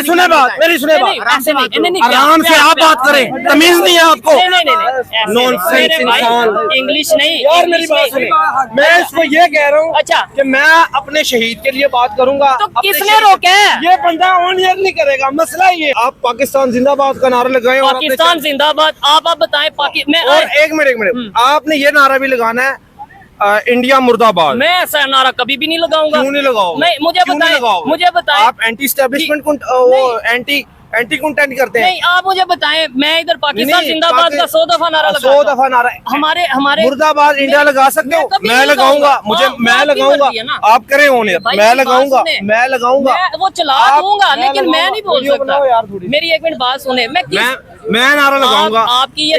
मेरी सुने बात, मेरी सुने बात, आराम से आप बात करें, तमीज नहीं है आपको। नॉनसेंस इंसान, इंग्लिश नहीं यार मेरी बात सुने, मैं इसको ये कह रहा हूँ अच्छा कि मैं अपने शहीद के लिए बात करूंगा। तो किसने रोका है? ये बंदा ऑन एयर नहीं करेगा, मसला ये। आप पाकिस्तान जिंदाबाद का नारा लगाए, पाकिस्तान जिंदाबाद, आप बताएं। और एक मिनट आपने ये नारा भी लगाना है, इंडिया मुर्दाबाद। मैं ऐसा नारा कभी भी नहीं लगाऊंगा। क्यों नहीं लगाओगे? मैं मुझे बताएं आप एंटी स्टैब्लिशमेंट एंटी कंटेंट करते हैं। नहीं, आप मुझे बताएं। मैं इधर पाकिस्तान जिंदाबाद का 100 दफा नारा लगा, 100 दफा नारा। हमारे मुर्दाबाद इंडिया लगा सकते हो? मैं लगाऊंगा, मैं लगाऊंगा, आप करें होने, मैं लगाऊंगा, वो चला दूंगा, लेकिन मैं नहीं बोल सकता। मेरी एक मिनट बात सुने, मैं नारा लगाऊंगा। आपकी ये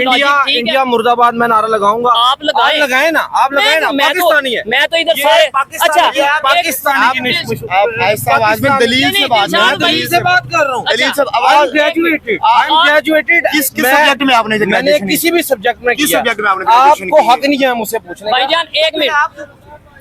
इंडिया मुर्दाबाद में नारा लगाऊंगा। आप लगाए ना, पाकिस्तानी है। मैं तो इधर सारे अच्छा पाकिस्तानी की दलील से बात कर रहा हूँ। किस सब्जेक्ट में आपने मैंने किसी भी सब्जेक्ट में किस सब्जेक्ट में आपने आपको हक नहीं है मुझसे पूछने। भाईजान एक मिनट,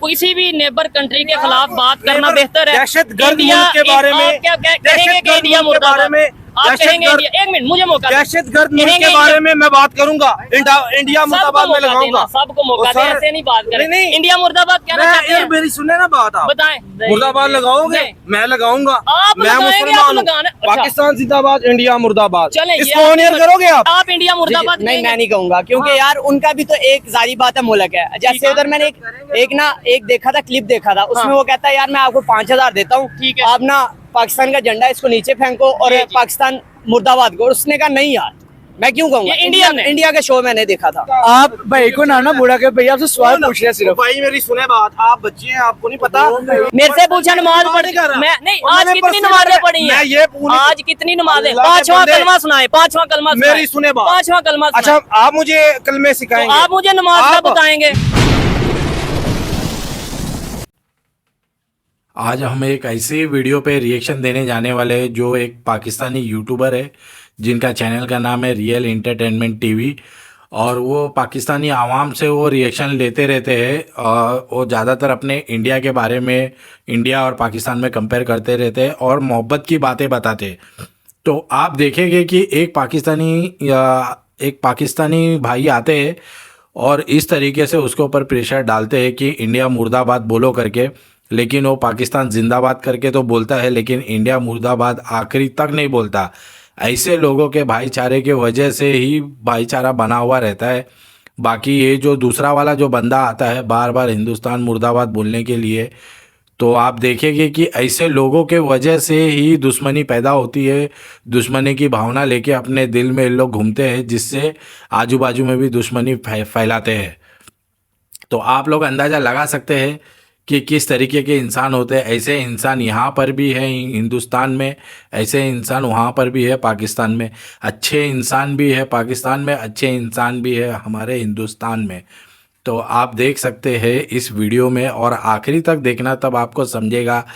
किसी भी नेबर कंट्री के खिलाफ बात करना बेहतर है। दहशतगर्द मुल्क के बारे में क्या कहेंगे कि इंडिया मुर्दाबाद में आप कहेंगे? एक मिनट मुझे मौका, दहशतगर्द मुल्क के बारे में मैं बात करूंगा। इंडिया मुर्दाबाद में लगाऊंगा, सबको मौका दे, ऐसे नहीं बात करें। नहीं, इंडिया मुर्दाबाद कहना चाहते हैं? मेरी सुने ना बात, आप बताएं। मुर्दाबाद लगाओगे? मैं लगाऊंगा, मैं मुसलमान हूँ। पाकिस्तान जिंदाबाद, इंडिया मुर्दाबाद। चले इसको ऑनियर करोगे आप इंडिया मुर्दाबाद? नहीं, मैं नहीं कहूंगा, क्योंकि यार उनका भी तो एक जारी बात है, मुल्क है। जैसे उधर मैंने एक देखा था, क्लिप देखा था, उसमें वो कहता है यार मैं आपको 5000 देता हूँ, आप ना पाकिस्तान का झंडा इसको नीचे फेंको और पाकिस्तान मुर्दाबाद को। उसने कहा नहीं यार, मैं क्यों कहूँगा। इंडिया के शो मैंने देखा था। आप भाई को ना बुढ़ा के भैया आपसे सवाल पूछ रहे सिर्फ। भाई मेरी सुने बात, आप बच्चे हैं, आपको नहीं पता। मेरे से पूछा नमाज पढ़ी मैं नहीं, आज कितनी नमाजें पढ़ी हैं? आज कितनी नमाजें? 5वां कलमा सुनाए, 5वां कलमा मेरी सुने बात, 5वां कलमा। अच्छा आप मुझे कलमे सिखाएंगे? आप मुझे नमाज का बताएंगे? आज हम एक ऐसे वीडियो पे रिएक्शन देने जाने वाले हैं जो एक पाकिस्तानी यूट्यूबर है जिनका चैनल का नाम है रियल एंटरटेनमेंट टीवी, और वो पाकिस्तानी आवाम से वो रिएक्शन लेते रहते हैं। और वो ज़्यादातर अपने इंडिया के बारे में, इंडिया और पाकिस्तान में कंपेयर करते रहते हैं और मोहब्बत की बातें बताते हैं। तो आप देखेंगे कि एक पाकिस्तानी भाई आते हैं और इस तरीके से उसके ऊपर प्रेशर डालते हैं कि इंडिया मुर्दाबाद बोलो करके, लेकिन वो पाकिस्तान जिंदाबाद करके तो बोलता है, लेकिन इंडिया मुर्दाबाद आखिरी तक नहीं बोलता। ऐसे लोगों के भाईचारे के वजह से ही भाईचारा बना हुआ रहता है। बाकी ये जो दूसरा वाला जो बंदा आता है बार बार हिंदुस्तान मुर्दाबाद बोलने के लिए, तो आप देखेंगे कि ऐसे लोगों के वजह से ही दुश्मनी पैदा होती है। दुश्मनी की भावना लेके अपने दिल में लोग घूमते हैं, जिससे आजू बाजू में भी दुश्मनी फैलाते हैं। तो आप लोग अंदाज़ा लगा सकते हैं कि किस तरीके के इंसान होते हैं। ऐसे इंसान यहाँ पर भी है हिंदुस्तान में, ऐसे इंसान वहाँ पर भी है पाकिस्तान में। अच्छे इंसान भी है पाकिस्तान में, अच्छे इंसान भी है हमारे हिंदुस्तान में। तो आप देख सकते हैं इस वीडियो में, और आखिरी तक देखना, तब आपको समझेगा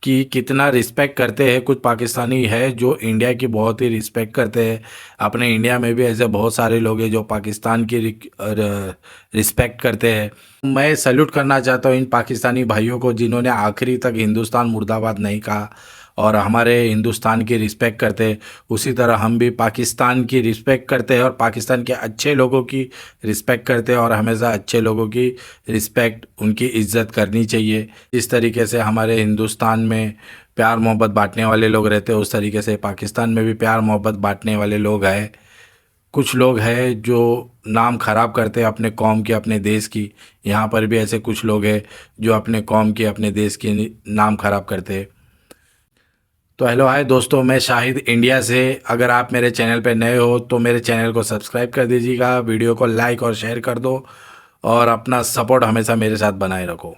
कि कितना रिस्पेक्ट करते हैं। कुछ पाकिस्तानी है जो इंडिया की बहुत ही रिस्पेक्ट करते हैं। अपने इंडिया में भी ऐसे बहुत सारे लोग हैं जो पाकिस्तान की रिस्पेक्ट करते हैं। मैं सैल्यूट करना चाहता हूँ इन पाकिस्तानी भाइयों को जिन्होंने आखिरी तक हिंदुस्तान मुर्दाबाद नहीं कहा और हमारे हिंदुस्तान की रिस्पेक्ट करते हैं। उसी तरह हम भी पाकिस्तान की रिस्पेक्ट करते हैं और पाकिस्तान के अच्छे लोगों की रिस्पेक्ट करते हैं, और हमेशा अच्छे लोगों की रिस्पेक्ट, उनकी इज्जत करनी चाहिए। इस तरीके से हमारे हिंदुस्तान में प्यार मोहब्बत बांटने वाले लोग रहते हैं, उस तरीके से पाकिस्तान में भी प्यार मोहब्बत बांटने वाले लोग हैं। कुछ लोग हैं जो नाम ख़राब करते हैं अपने कौम की, अपने देश की। यहाँ पर भी ऐसे कुछ लोग हैं जो अपने कौम की, अपने देश की नाम ख़राब करते हैं। तो हेलो हाय दोस्तों, मैं शाहिद इंडिया से। अगर आप मेरे चैनल पे नए हो तो मेरे चैनल को सब्सक्राइब कर दीजिएगा, वीडियो को लाइक और शेयर कर दो, और अपना सपोर्ट हमेशा मेरे साथ बनाए रखो।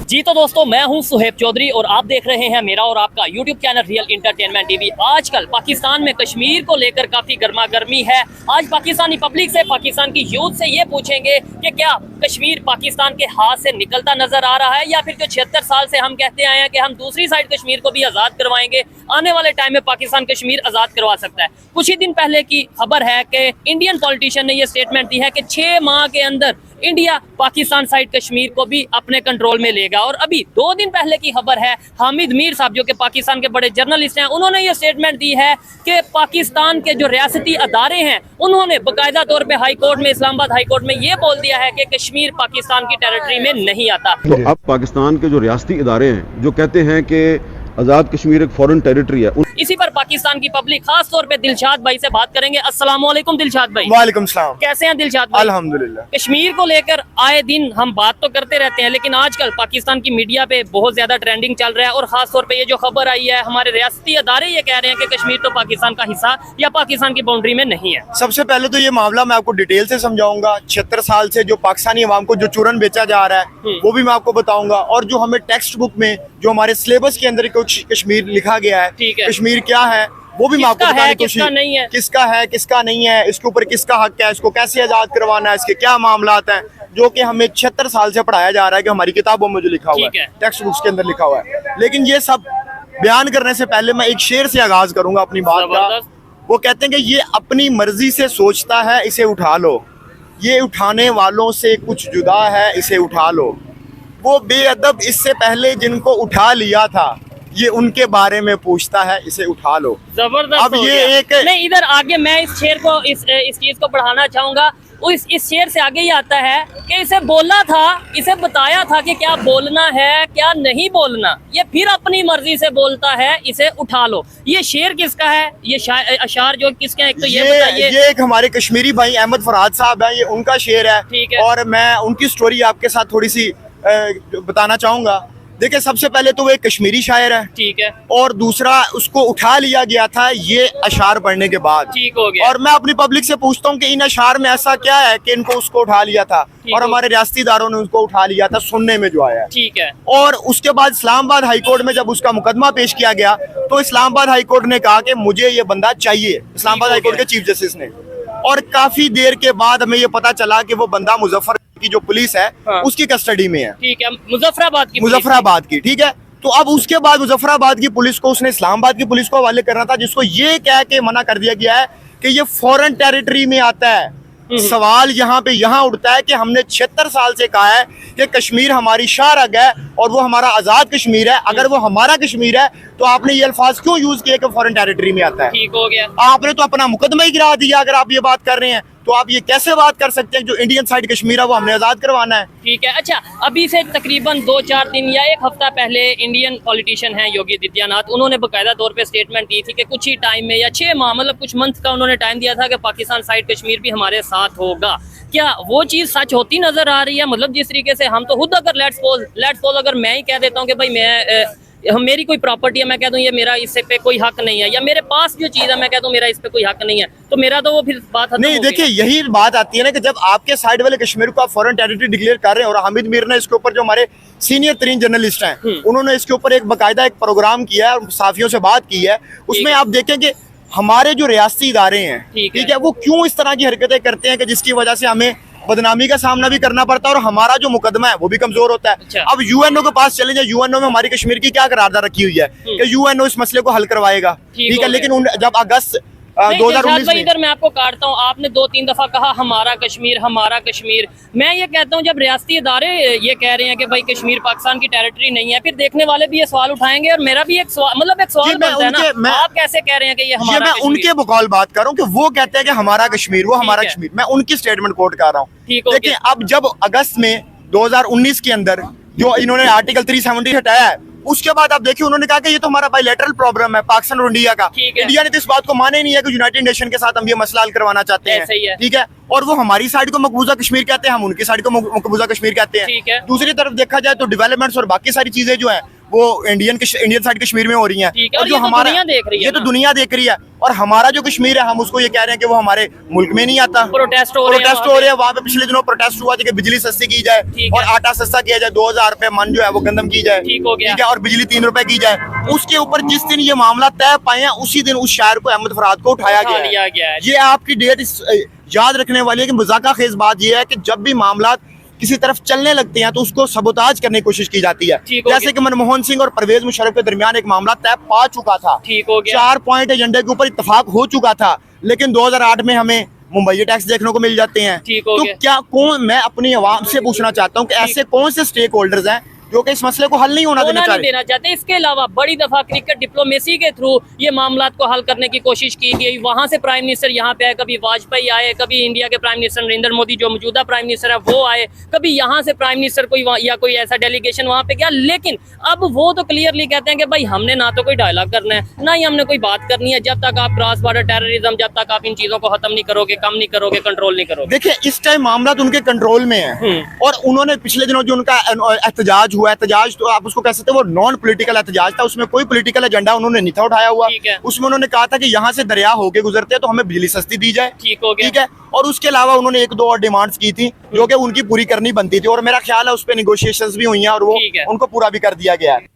जी तो दोस्तों, मैं हूं सुहेब चौधरी और आप देख रहे हैं मेरा और आपका YouTube channel real entertainment TV. आजकल पाकिस्तान में कश्मीर को लेकर काफ़ी गर्मा गर्मी है। आज पाकिस्तानी पब्लिक से, पाकिस्तान की यूथ से ये पूछेंगे कि क्या कश्मीर पाकिस्तान के हाथ से निकलता नजर आ रहा है, या फिर जो 76 साल से हम कहते आए हैं कि हम दूसरी साइड कश्मीर को भी आज़ाद करवाएंगे, आने वाले टाइम में पाकिस्तान कश्मीर आज़ाद करवा सकता है। कुछ ही दिन पहले की खबर है कि इंडियन पॉलिटिशियन ने यह स्टेटमेंट दी है कि 6 माह के अंदर इंडिया पाकिस्तान साइड कश्मीर को भी अपने कंट्रोल में लेगा। और अभी 2 दिन पहले की खबर है, हामिद मीर साहब जो कि पाकिस्तान के बड़े जर्नलिस्ट हैं, उन्होंने ये स्टेटमेंट दी है कि पाकिस्तान के जो रियासती अदारे हैं उन्होंने बाकायदा तौर पे हाई कोर्ट में, इस्लामाबाद हाई कोर्ट में ये बोल दिया है कि कश्मीर पाकिस्तान की टेरिटरी में नहीं आता। तो अब पाकिस्तान के जो रियासती इदारे हैं जो कहते हैं कि आज़ाद कश्मीर एक फॉरेन टेरिटरी है, इसी पर पाकिस्तान की पब्लिक खास तौर पे दिलशाद भाई से बात करेंगे। अस्सलाम वालेकुम दिलशाद भाई। वालेकुम सलाम। कैसे हैं दिलशाद भाई? अल्हम्दुलिल्लाह। कश्मीर को लेकर आए दिन हम बात तो करते रहते हैं, लेकिन आजकल पाकिस्तान की मीडिया पे बहुत ज्यादा ट्रेंडिंग चल रहा है और खास तौर पे ये जो खबर आई है, हमारे रियासती अदारे ये कह रहे हैं कि कश्मीर तो पाकिस्तान का हिस्सा या पाकिस्तान की बाउंड्री में नहीं है। सबसे पहले तो ये मामला मैं आपको डिटेल से समझाऊंगा। 76 साल से जो पाकिस्तानी अवाम को जो चूरन बेचा जा रहा है वो भी मैं आपको बताऊंगा, और जो हमें टेक्स्ट बुक में जो हमारे सिलेबस के अंदर कुछ कश्मीर लिखा गया है, ठीक है, कश्मीर क्या है वो भी मैं आपको किसका बताने है, की कोशिश, किसका नहीं है, किसका है किसका नहीं है, इसके ऊपर किसका हक है, इसको कैसे आजाद करवाना है, इसके क्या मामला हैं, जो कि हमें 76 साल से पढ़ाया जा रहा है कि हमारी किताबों में जो लिखा हुआ है, टेक्स्ट बुक्स के अंदर लिखा हुआ है। लेकिन ये सब बयान करने से पहले मैं एक शेर से आगाज करूंगा अपनी बात का। वो कहते हैं कि ये अपनी मर्जी से सोचता है, इसे उठा लो, ये उठाने वालों से कुछ जुदा है, इसे उठा लो, वो बेअदब इससे पहले जिनको उठा लिया था, ये उनके बारे में पूछता है, इसे उठा लो। जबरदस्त। अब ये एक नहीं, इधर आगे मैं इस शेर को इस चीज को बढ़ाना चाहूंगा। इस शेर से आगे ही आता है कि इसे बोला था, इसे बताया था कि क्या बोलना है क्या नहीं बोलना, ये फिर अपनी मर्जी से बोलता है, इसे उठा लो। ये शेर किसका है? ये अशार जो किसके हैं? एक तो ये बताइए। ये एक हमारे कश्मीरी भाई अहमद फरहाद साहब हैं, ये उनका शेर है, ठीक है। और मैं उनकी स्टोरी आपके साथ थोड़ी सी बताना चाहूंगा। देखिए, सबसे पहले तो वो एक कश्मीरी शायर है, ठीक है, और दूसरा उसको उठा लिया गया था ये अशार पढ़ने के बाद, ठीक हो गया। और मैं अपनी पब्लिक से पूछता हूँ कि इन अशार में ऐसा क्या है कि इनको उसको उठा लिया था, और हमारे रियासती इदारों ने उसको उठा लिया था, सुनने में जो आया है, ठीक है। और उसके बाद इस्लामाबाद हाई कोर्ट में जब उसका मुकदमा पेश किया गया तो इस्लामाबाद हाई कोर्ट ने कहा कि मुझे ये बंदा चाहिए, इस्लामाबाद हाई कोर्ट के चीफ जस्टिस ने। और काफी देर के बाद हमें ये पता चला कि वो बंदा मुजफ्फर की जो पुलिस है उसकी कस्टडी में है, ठीक है, मुजफ्फराबाद की, ठीक है। तो अब उसके बाद मुजफ्फराबाद की पुलिस को उसने इस्लामाबाद की पुलिस को हवाले करना था, जिसको ये कह के मना कर दिया गया है कि ये फॉरेन टेरिटरी में आता है। सवाल यहाँ पे उठता है कि हमने 76 साल से कहा है कि कश्मीर हमारी शाहरग है और वो हमारा आजाद कश्मीर है। अगर वो हमारा कश्मीर है तो आपने ये अल्फाज क्यों यूज किए कि फॉरेन टेरिटरी में आता है? ठीक हो गया। आपने तो अपना मुकदमा ही गिरा दिया। अगर आप ये बात कर रहे हैं तो आप ये कैसे बात कर सकते हैं जो इंडियन साइड कश्मीर है वो हमने आजाद करवाना है? ठीक है। अच्छा, अभी से तकरीबन 2-4 दिन या 1 हफ्ता पहले इंडियन पॉलिटिशियन हैं योगी आदित्यनाथ, उन्होंने बाकायदा तौर पे स्टेटमेंट दी थी कि कुछ ही टाइम में या 6 माह मतलब कुछ मंथ का उन्होंने टाइम दिया था कि पाकिस्तान साइड कश्मीर भी हमारे साथ होगा। क्या वो चीज़ सच होती नजर आ रही है? मतलब जिस तरीके से हम तो खुद अगर लेट्स सपोज अगर मैं ही कह देता हूँ कि भाई मेरी कोई प्रॉपर्टी है, मैं कह दूं ये मेरा इससे पे कोई हक नहीं है, या मेरे पास जो चीज है मैं कह दूं मेरा इस पे कोई हक नहीं है, तो मेरा तो वो फिर बात नहीं। देखिए, यही बात आती है ना कि जब आपके साइड वाले कश्मीर को आप फॉरेन टेरिटरी डिक्लेयर कर रहे हैं, और हामिद मीर ने इसके ऊपर जो हमारे सीनियर तरीन जर्नलिस्ट हैं उन्होंने इसके ऊपर एक बाकायदा एक प्रोग्राम किया है और साफियों से बात की है, उसमें आप देखें कि हमारे जो रियासती इदारे हैं, ठीक है, वो क्यों इस तरह की हरकतें करते हैं कि जिसकी वजह से हमें बदनामी का सामना भी करना पड़ता है और हमारा जो मुकदमा है वो भी कमजोर होता है। अच्छा। अब यूएनओ के पास चले जाए, यूएनओ में हमारी कश्मीर की क्या करारदाद रखी हुई है कि यूएनओ इस मसले को हल करवाएगा, ठीक है, लेकिन जब अगस्त 2019 में इधर मैं आपको काटता हूँ, आपने 2-3 दफा कहा हमारा कश्मीर हमारा कश्मीर। मैं ये कहता हूँ जब रियासती इदारे ये कह रहे हैं कि भाई कश्मीर पाकिस्तान की टेरिटरी नहीं है, फिर देखने वाले भी ये सवाल उठाएंगे और मेरा भी एक सवाल बनता है ना, आप कैसे कह रहे हैं कि ये हमारा मैं उनके बकौल बात कर रहा हूँ कि वो कहते हैं कि हमारा कश्मीर, वो हमारा कश्मीर, मैं उनकी स्टेटमेंट कोट कर रहा हूँ। देखिए, अब जब अगस्त में 2019 के अंदर जो इन्होंने आर्टिकल 370 हटाया है, उसके बाद आप देखिए उन्होंने कहा कि ये तो हमारा बायलैटरल प्रॉब्लम है पाकिस्तान और इंडिया का। इंडिया ने तो इस बात को माने नहीं है कि यूनाइटेड नेशन के साथ हम ये मसला हल करवाना चाहते हैं, ठीक है, और वो हमारी साइड को मकबूजा कश्मीर कहते हैं, हम उनकी साइड को मकबूजा कश्मीर कहते हैं। दूसरी तरफ देखा जाए तो डेवलपमेंट्स और बाकी सारी चीजें जो है वो इंडियन साइड कश्मीर में हो रही हैं, और जो हमारा ये तो दुनिया देख रही है, और हमारा जो कश्मीर है हम उसको ये कह रहे हैं कि वो हमारे मुल्क में नहीं आता। प्रोटेस्ट हो रहे हैं वहाँ पे। पिछले दिनों प्रोटेस्ट हुआ कि बिजली सस्ती की जाए और आटा सस्ता किया जाए, 2000 रुपए मन जो है वो गंदम की जाए, ठीक है, और बिजली 3 रुपए की जाए। उसके ऊपर जिस दिन ये मामला तय पाए हैं उसी दिन उस शायर को अहमद फरहाद को उठाया गया है। ये आपकी डेट याद रखने वाली है कि मजाका खेज बात यह है कि जब भी मामला किसी तरफ चलने लगते हैं तो उसको सबोताज करने की कोशिश की जाती है। जैसे कि मनमोहन सिंह और परवेज मुशर्रफ के दरमियान एक मामला तय पा चुका था, 4 पॉइंट एजेंडे के ऊपर इत्तेफाक हो चुका था, लेकिन 2008 में हमें मुंबई टैक्स देखने को मिल जाते हैं। ठीक हो तो गया। क्या कौन, मैं अपनी आवाम से पूछना चाहता हूँ कि ऐसे कौन से स्टेक होल्डर्स हैं जो कि इस मसले को हल नहीं होना देना चाहते। इसके अलावा बड़ी दफा क्रिकेट डिप्लोमेसी के थ्रू ये मामला को हल करने की कोशिश की गई। वहां से प्राइम मिनिस्टर यहाँ पे आए, कभी वाजपेयी आए, कभी इंडिया के प्राइम मिनिस्टर नरेंद्र मोदी जो मौजूदा प्राइम मिनिस्टर है वो आए, कभी यहाँ से प्राइम मिनिस्टर कोई या कोई ऐसा डेलीगेशन वहाँ पे गया। लेकिन अब वो तो क्लियरली कहते हैं कि भाई हमने ना तो कोई डायलॉग करना है, ना ही हमने कोई बात करनी है, जब तक आप क्रॉस बॉर्डर टेररिज्म, जब तक आप इन चीजों को खत्म नहीं करोगे, कम नहीं करोगे, कंट्रोल नहीं करोगे। देखिए इस टाइम मामला तो उनके कंट्रोल में है, और उन्होंने पिछले दिनों जो उनका एहतजाज हुआ, एहतजाज तो आप उसको कह सकते हैं वो नॉन पॉलिटिकल एहतजाज था, उसमें कोई पॉलिटिकल एजेंडा उन्होंने नहीं था उठाया हुआ। उसमें उन्होंने कहा था कि यहाँ से दरिया होके गुजरते हैं तो हमें बिजली सस्ती दी जाए, ठीक है। और उसके अलावा उन्होंने एक दो और डिमांड्स की थी जो कि उनकी पूरी करनी बनती थी, और मेरा ख्याल है उस पर निगोशिएशंस भी हुई हैं और वो उनको पूरा भी कर दिया गया है।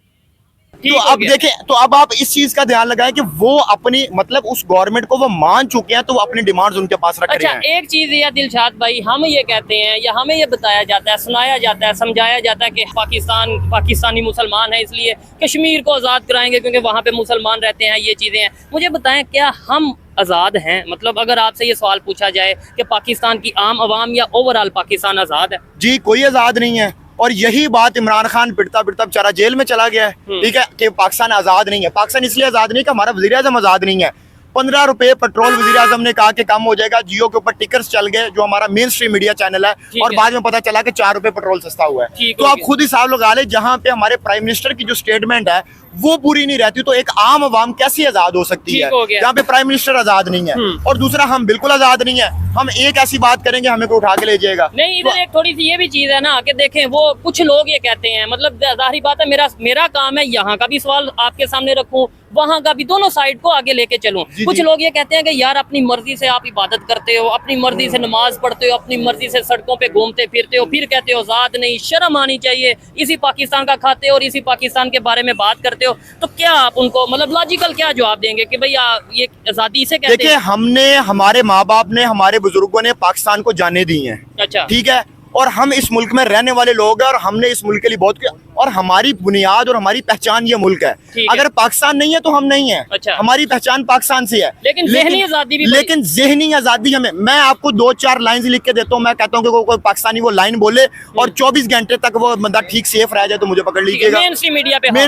तो अब देखें, तो अब आप इस चीज का ध्यान लगाएं कि वो अपनी मतलब उस गवर्नमेंट को वो मान चुके हैं, तो वो अपनी डिमांड्स उनके पास रख रहे हैं। अच्छा, एक चीज ये दिलशाद भाई, हम ये कहते हैं या हमें ये बताया जाता है, सुनाया जाता है, समझाया जाता है कि पाकिस्तानी मुसलमान है इसलिए कश्मीर को आज़ाद कराएंगे क्योंकि वहाँ पे मुसलमान रहते हैं, ये चीजें हैं। मुझे बताएं, क्या हम आज़ाद हैं? मतलब अगर आपसे ये सवाल पूछा जाए कि पाकिस्तान की आम आवाम या ओवरऑल पाकिस्तान आज़ाद है? जी, कोई आज़ाद नहीं है। और यही बात इमरान खान पिटता पिटता बेचारा जेल में चला गया है, ठीक है, कि पाकिस्तान आज़ाद नहीं है। पाकिस्तान इसलिए आज़ाद नहीं कि हमारा वज़ीर आज़म आज़ाद नहीं है। 15 रुपए पेट्रोल वज़ीर आज़म ने कहा कि कम हो जाएगा, जियो के ऊपर टिकर्स चल गए जो हमारा मेन स्ट्रीम मीडिया चैनल है, और बाद में पता चला कि 4 रुपए पेट्रोल सस्ता हुआ है। तो आप खुद हिसाब लगा ले, जहाँ पे हमारे प्राइम मिनिस्टर की जो स्टेटमेंट है वो पूरी नहीं रहती, तो एक आम आवाम कैसी आजाद हो सकती है जहाँ पे प्राइम मिनिस्टर आजाद नहीं है। और दूसरा, हम बिल्कुल आजाद नहीं है। हम एक ऐसी बात करेंगे हमें कोई उठा के ले जाएगा नहीं। इधर एक थोड़ी सी ये भी चीज है ना कि देखें, वो कुछ लोग ये कहते हैं, मतलब जाहिर बात है मेरा काम है यहाँ का भी सवाल आपके सामने रखूं, वहाँ का भी, दोनों साइड को आगे लेके चलूं। कुछ लोग ये कहते हैं कि यार अपनी मर्जी से आप इबादत करते हो, अपनी मर्जी से नमाज पढ़ते हो, अपनी मर्जी से सड़कों पे घूमते फिरते हो, फिर कहते हो आजाद नहीं, शर्म आनी चाहिए, इसी पाकिस्तान का खाते हो और इसी पाकिस्तान के बारे में बात करते हो। तो क्या आप उनको मतलब लॉजिकल क्या जवाब देंगे कि भैया ये आजादी से कहते हैं? देखिए, हमने, हमारे माँ बाप ने, हमारे बुजुर्गों ने पाकिस्तान को जाने दी हैं, अच्छा, ठीक है, और हम इस मुल्क में रहने वाले लोग हैं और हमने इस मुल्क के लिए बहुत किया, और हमारी बुनियाद और हमारी पहचान ये मुल्क है। अगर पाकिस्तान नहीं है तो हम नहीं है। अच्छा। हमारी पहचान पाकिस्तान से है, लेकिन ज़हनी आजादी भी, लेकिन ज़हनी आजादी हमें, मैं आपको 2-4 लाइन लिख के देता हूँ। मैं कहता हूँ कि कोई पाकिस्तानी वो लाइन बोले और 24 घंटे तक वो बंदा ठीक सेफ रह जाए तो मुझे पकड़ लीजिएगा। मेन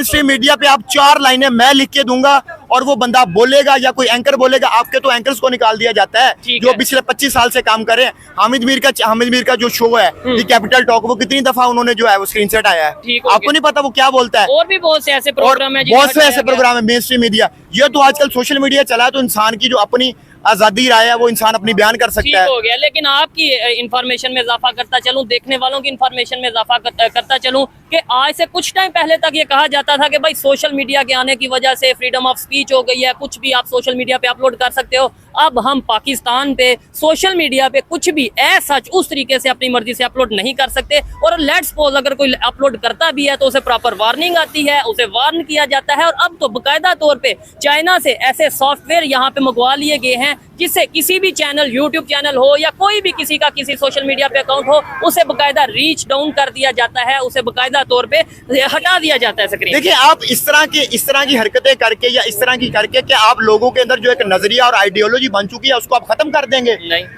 स्ट्रीम मीडिया पे आप 4 लाइनें मैं लिख के दूंगा और वो बंदा बोलेगा या कोई एंकर बोलेगा। आपके तो एंकर्स को निकाल दिया जाता है जो पिछले 25 साल से काम कर रहे हैं। हामिद मीर का जो शो है कैपिटल टॉक, वो कितनी दफा उन्होंने जो है वो स्क्रीन सेट आया है, आपको नहीं पता वो क्या बोलता है। और भी बहुत से ऐसे प्रोग्राम है, बहुत से ऐसे प्रोग्राम है मेन स्ट्रीम मीडिया। ये तो आजकल सोशल मीडिया चला है, तो इंसान की जो अपनी आजादी राय है वो इंसान अपनी बयान कर सकता है। हो गया, लेकिन आपकी इंफॉर्मेशन में इजाफा करता चलूं, देखने वालों की इंफॉर्मेशन में इजाफा करता चलूं कि आज से कुछ टाइम पहले तक ये कहा जाता था कि भाई सोशल मीडिया के आने की वजह से फ्रीडम ऑफ स्पीच हो गई है, कुछ भी आप सोशल मीडिया पे अपलोड कर सकते हो। अब हम पाकिस्तान पे सोशल मीडिया पे कुछ भी सच उस तरीके से अपनी मर्जी से अपलोड नहीं कर सकते। और लेट्स सपोज अगर कोई अपलोड करता भी है तो उसे प्रॉपर वार्निंग आती है, उसे वार्न किया जाता है। और अब तो बाकायदा तौर पे चाइना से ऐसे सॉफ्टवेयर यहाँ पे मंगवा लिए गए हैं जिससे किसी भी चैनल, यूट्यूब चैनल हो या कोई भी किसी का किसी सोशल मीडिया पे अकाउंट हो, उसे बाकायदा रीच डाउन कर दिया जाता है, उसे बाकायदा तौर पे हटा दिया जाता है स्क्रीन। देखिए, आप इस तरह की हरकतें करके या इस तरह की करके कि आप लोगों के अंदर जो एक नजरिया और आइडियोलॉजी बन चुकी है उसको आप खत्म कर देंगे।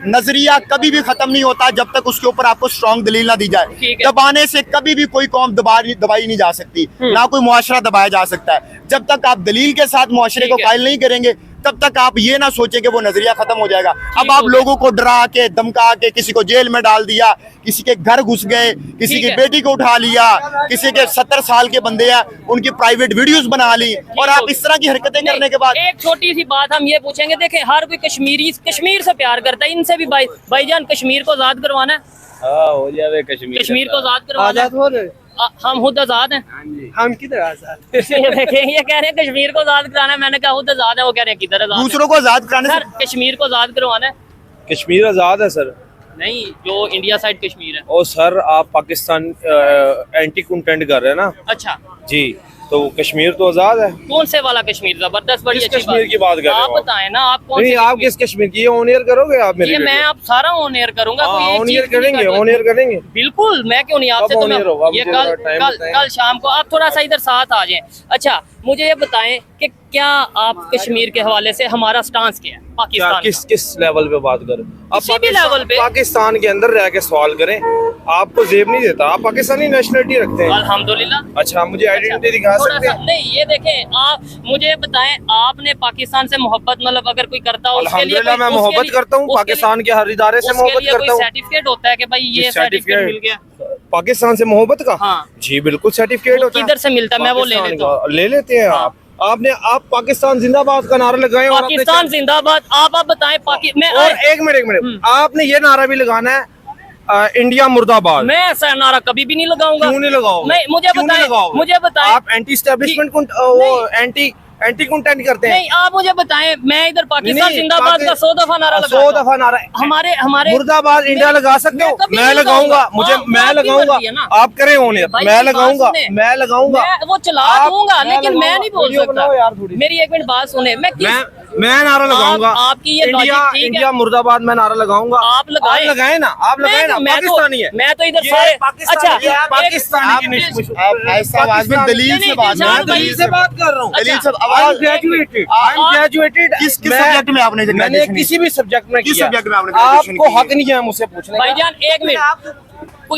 नजरिया कभी भी खत्म नहीं होता जब तक उसके ऊपर आपको स्ट्रॉन्ग दलील ना दी जाए। दबाने से कभी भी कोई कौम दबाई नहीं जा सकती, ना कोई मुआशरा दबाया जा सकता है। जब तक आप दलील के साथ मुआशरे को कायल नहीं करेंगे तब तक आप ये ना सोचे कि वो नजरिया खत्म हो जाएगा। अब आप लोगों को डरा के, धमका के, किसी को जेल में डाल दिया, किसी के घर घुस गए, किसी की बेटी को उठा लिया, किसी के 70 साल के बंदे हैं उनकी प्राइवेट वीडियोस बना ली, और आप इस तरह की हरकतें करने के बाद एक छोटी सी बात हम ये पूछेंगे। देखें, हर कोई कश्मीर से प्यार करता है, इनसे भी भाईजान कश्मीर को आजाद करवाना है। हो जाए कश्मीर को आजाद करवाना, हम खुद आजाद हैं। हम किधर आजाद? देखें, ये कह रहे हैं कश्मीर को आजाद कराना है, मैंने कहा खुद आजाद है, वो कह रहे हैं किधर आजाद? दूसरों को आजाद कराने सर, कश्मीर को आजाद करवाना है। कश्मीर आजाद है सर। नहीं, जो इंडिया साइड कश्मीर है। ओ सर, आप पाकिस्तान एंटी कंटेंट कर रहे हैं ना? अच्छा जी, तो कश्मीर तो आजाद है। कौन से वाला कश्मीर? जबरदस्त, बड़ी अच्छी कश्मीर की बात कर रहे हो आप बताएं ना, आप कौन नहीं, आप किस कश्मीर की ऑन एयर करोगे आप मेरी? ये मैं आप सारा ऑन एयर करूंगा। ऑन एयर करेंगे, ऑन एयर करेंगे, बिल्कुल। मैं क्यों नहीं, आपसे तो मैं ये कल शाम को आप थोड़ा सा इधर साथ आ जाएं। अच्छा, मुझे ये बताएं कि क्या आप कश्मीर के हवाले से हमारा स्टांस क्या है क्या पाकिस्तान किस लेवल पे बात करें? आप किसी भी लेवल पे। पाकिस्तान के अंदर रह के सवाल करें, आपको जेब नहीं देता, आप पाकिस्तानी नेशनलिटी रखते हैं। अल्हम्दुलिल्लाह। अच्छा, मुझे आइडेंटिटी दिखा थोड़ा सकते सा हैं? नहीं, ये देखें, आप मुझे बताएं, आपने पाकिस्तान से मोहब्बत मतलब अगर कोई करता हो उसके लिए अल्हम्दुलिल्लाह मैं उसके मोहब्बत लिए- करता हूँ, उसके लिए- पाकिस्तान के हर इदारे से उसके मोहब्बत लिए करता कोई हूँ। सर्टिफिकेट होता है कि भाई ये किस सर्टिफिकेट मिल गया? पाकिस्तान से मोहब्बत का? हाँ। जी बिल्कुल सर्टिफिकेट वो होता है। किधर से मिलता है? मैं वो ले पाकिस्तान लेता हूँ। का ले लेते हैं हाँ। आप पाकिस्तान जिंदाबाद का नारा लगाए और आपने- पाकिस्तान जिंदाबाद। आप बताएं मैं और एक मिनट आपने ये नारा भी लगाना है, इंडिया मुर्दाबाद। मैं ऐसा नारा कभी भी नहीं लगाऊंगा। क्यों नहीं लगाओगे? मैं मुझे क्यों नहीं बताएं, लगाओगे? मुझे बताएं। आप एंटी स्टैब्लिशमेंट वो एंटी कंटेंट करते हैं। नहीं, आप मुझे बताएं, मैं इधर पाकिस्तान नहीं, जिंदाबाद का 100 दफा नारा 100 लगाता हूं। दफा नारा। हमारे मुर्दाबाद इंडिया लगा सकते हो? कभी मैं नहीं लगाऊंगा, लगाऊंगा। मैं आपकी लगाऊंगा, मर्जी है ना। आप करें ऑनर, भाई मैं की बात लगाऊंगा, सुने। मैं लगाऊंगा। मैं वो चला आप- दूंगा, लेकिन मैं लगाऊंगा। नहीं बोल वीडियो बनाओ यार सकता। थोड़ी। मेरी एक मिनट बात सुने। मैं नारा लगाऊंगा। आपकी ये इंडिया लॉजिक ठीक है। इंडिया मुर्दाबाद मैं नारा लगाऊंगा। आप लगाएं। लगाए ना, आप लगाए ना, पाकिस्तानी है। मैं तो इधर ये सारे पाकिस्तानी है, एक- पाकिस्तानी की आप- निश- आप ऐसा आवाज में दलील से बात नहीं, करें, दलील से बात कर रहा हूँ। दलील से अच्छा, आवाज ग्रेजुएटेड किस सब्जेक्ट में आपने मैंने ग्रेजुएशन किसी भी सब्जेक्ट में किस किया। सब्जेक्ट में आपने ग्रेजुएशन आपको की हक नहीं है मुझसे पूछने का। भाईजान एक मिनट,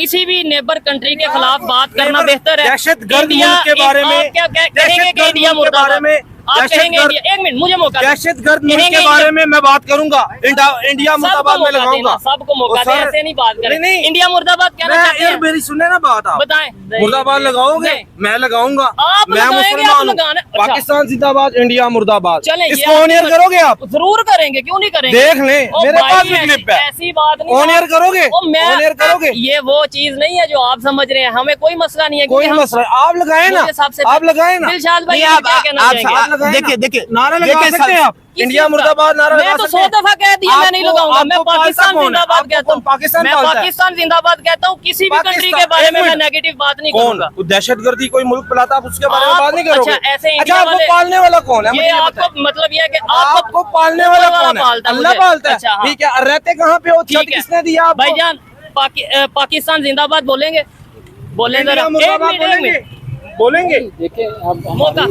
किसी भी नेबर कंट्री के खिलाफ बात करना नेबर- बेहतर है। दहशतगर्द इंडिया- मुल्क के बारे में- आप क्या कहेंगे कि दहशतगर्द इंडिया मुल्क के मुर्दाबाद? बारे में- आप कहेंगे दहशतगर्द- इंडिया, एक मिनट मुझे मौका दें। दहशतगर्द मुल्क कहेंगे के बारे इंडिया- में मैं बात करूंगा। इंडिया मुर्दाबाद में सबको मौका लगाऊंगा। देना, सबको मौका और दें, सर- ऐसे नहीं बात करें। नहीं, इंडिया मुर्दाबाद कहना मैं चाहते यार हैं? मेरी सुने ना बात, आप बताएं। मुर्दाबाद लगाओगे? नहीं। मैं लगाऊंगा। आप मैं लगाएंगे, मुसलमान आप हूँ। लगाना- अच्छा। पाकिस्तान जिंदाबाद, इंडिया मुर्दाबाद। चलें, ये इसको आपकी ऑनियर मर्जी- करोगे आप? जरूर करेंगे, क्यों नहीं करेंगे? देख लें, ओ मेरे भाई, पास भी क्लिप है। ऐसी बात नहीं। ऑनियर करोगे? ओ मैं ऑनियर करोगे? ये वो चीज नहीं है जो आप समझ रहे हैं। हमें कोई मसला नहीं है। कोई क्योंकि हम- मसला, आप लगाए ना, मुझे सबसे- आप लगाए ना। दिलशाद भाई नहीं, आप आप- क्या कहना आप- चाहेंगे? आप लगाए ना। देखिए नारा लगा देखिए, सकते हैं आप। किस इंडिया चीज़ का? मुर्दाबाद नारा मैं लगा तो सकते 100 हैं। दफा कह दिया, मैं नहीं आपको- लगाऊंगा। मैं आपको पाकिस्तान पालता कौन है? जिंदाबाद आपको कहता हूँ। पाकिस्तान मैं पालता है? पाकिस्तान जिंदाबाद कहता हूँ। किसी भी कंट्री पाकिस्तान- के बारे में एक मैं मिनट। नेगेटिव बात नहीं कौन? करूंगा। दहशतगर्दी कोई मुल्क फैलाता, आप उसके बारे में आप- बात नहीं करोगे? अच्छा, ऐसे अच्छा, इंडिया आपको वाले- पालने वाला कौन है? ये मुझे आपको बताएं। मतलब ये है कि आपको पालने वाला कौन है? पालता है अल्लाह मुझे। पालता है। अच्छा, हाँ। ठीक है, और रहते कहाँ पे हो? छत ठीक है। किसने दिया आपको? भाईजान पाकिस्तान जिंदाबाद बोलेंगे? बोलें जरा। इंडिया एक मुर्दाबाद मिनट, एक बोलेंगे? मिनट। बोलेंगे? देखिए मौका।